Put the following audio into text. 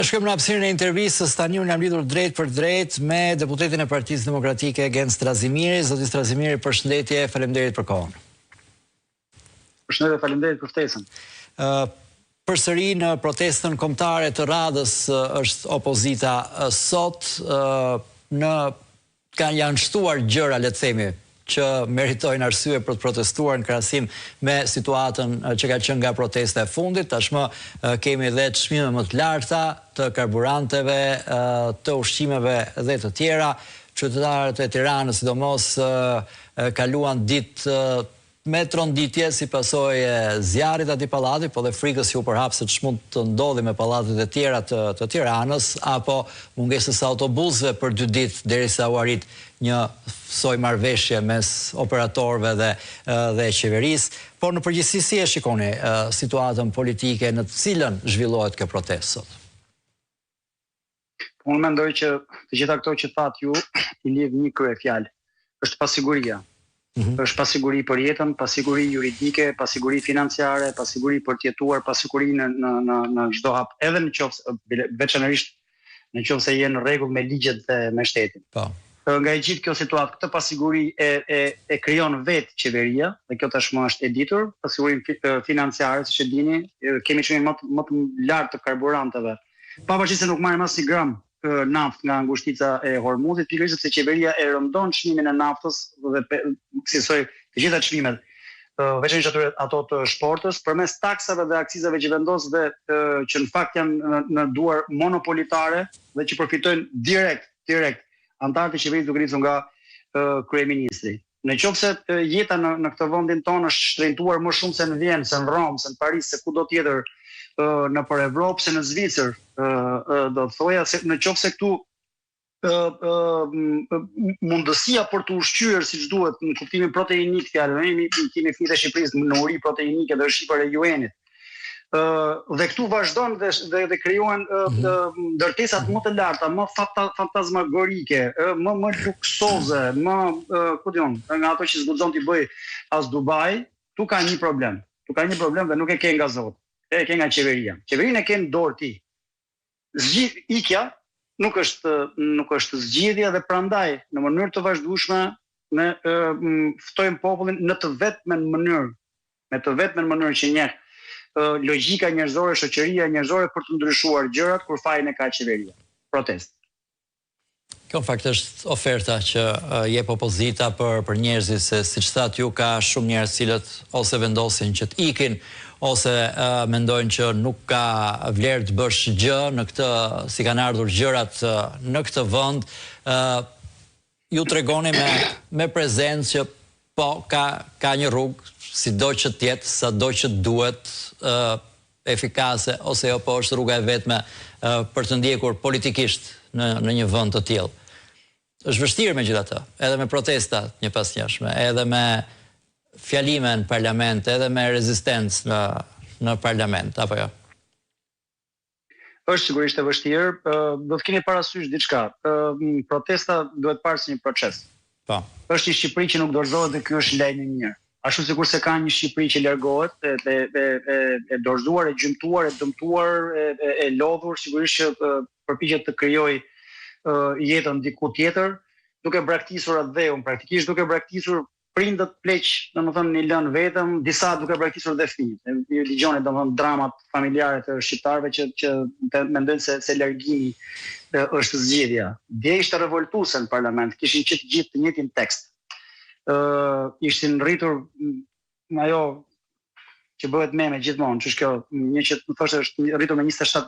Shkojmë në hapësirën e intervistës, tani unë jam lidhur drejt për drejt me deputetin e Partisë Demokratike Gen Strazimiri. Zoti Strazimiri, përshëndetje, faleminderit për kohën. Përshëndetje, faleminderit për ftesën. Përsëri në protestën kombëtare të radhës është opozita sot, janë shtuar gjëra, le të themi, që meritojnë arsye për të protestuar në krahasim me situatën që ka qenë nga protesta e fundit. Tashmë kemi edhe çmime më të larta të karburanteve, të ushqimeve dhe të tjera. Qytetarët e Tiranës sidomos kaluan ditë me tronditje si pasojë zjarrit aty pallati, po dhe frikës që u përhap se ç'mund të ndodhi me pallatet e tjera të Tiranës, apo mungesës së autobusëve për 2 ditë derisa u arrit një soi marrëveshje mes operatorëve dhe qeverisë. Por në përgjithësi si e shikoni situatën politike në të cilën zhvillohet kjo protestë sot? Unë mendoj që të gjitha këto që thatë ju i lidh një kryefjalë, është pasiguria. Është pasiguri për jetën, pasiguri juridike, pasiguri financiare, pasiguri për të jetuar, pasiguri në çdo hap, edhe në qoftë veçanërisht në qoftë se je në rregull me ligjet dhe me shtetin. Po. Nga i gjithë kjo situatë, këtë pasiguri e krijon vetë qeveria, dhe kjo tashmë është e ditur, pasigurinë financiare, siç e dini, kemi çmimin më të lartë të karburanteve. Pavarësisht se nuk marrim asnjë gram naftë nga ngushtica e Hormuzit, pikërisht sepse qeveria e rëndon çmimin e naftës dhe kësaj të gjitha çmimet, veçanërisht ato të shportës, përmes taksave dhe akcizave që vendos dhe që në fakt janë në duar monopolitare dhe që përfitojnë direkt antarët e qeverisë duke nisur nga kryeministri. Në qoftë se jeta në këtë vendin tonë është shtrenjtuar më shumë se në Vjenë, se në Romë, se në Paris, se kudo tjetër nëpër Evropë, se në Zvicër, do të thoja se në qoftë se këtu mundësia për të ushqyer siç duhet në kuptimin proteinik fjalën, kemi fëmijët e Shqipërisë në uri proteinike dhe shqiptar e UN-it. Dhe këtu vazhdon dhe krijohen ndërtesat më të larta, më fantazmagorike, më luksoze, nga ato që zguxon t'i bëj as Dubai. Tu ka një problem. Dhe nuk e ke nga Zoti. E ke nga qeveria. Qeverinë e ke në dorë ti. Ikja nuk është zgjidhja dhe prandaj në mënyrë të vazhdueshme ne ftojmë popullin në të vetmen mënyrë që njeh logjika njerëzore, shoqëria njerëzore për të ndryshuar gjërat kur fajin e ka qeveria. Protest. Kjo në fakt është oferta që jep opozita për njerëzit, se siç thatë ju, ka shumë njerëz cilët ose vendosin që të ikin, ose mendojnë që nuk ka vlerë të bësh gjë në këtë, si kanë ardhur gjërat në këtë vend. Ju tregoni me prezencë që po ka një rrugë, sido që tjetë, sado që duhet, efikase, ose jo, po është rruga e vetme për të ndjekur politikisht në një vend të tillë. Është vështirë megjithatë, edhe me protestat një pas njëshme, edhe me fjalime në parlament, edhe me rezistencë në parlament, apo jo? Është sigurisht e vështirë, do të keni parasysh diçka. Protesta duhet parë si një proces. Po. Është një Shqipëri që nuk dorëzohet dhe ky është lajmi i mirë. Ashtu sikur se ka një Shqipëri që largohet, e dorëzuar, e gjymtuar, e dëmtuar, e lodhur, sigurisht që përpiqet të krijojë jetën diku tjetër, duke braktisur atë dheun, praktikisht duke braktisur prindët pleq, domethënë i lënë vetëm, disa duke braktisur dhe fëmijët. Ju dëgjoni domethënë dramat familjare të shqiptarëve që mendojnë se largimi është zgjedhja. Dje ishte revoltuese në parlament, kishin qenë të gjithë të njëjtin tekst. Ishin rritur ajo që bëhet meme gjithmonë, ç'është kjo, një që më thoshte është rritur me 27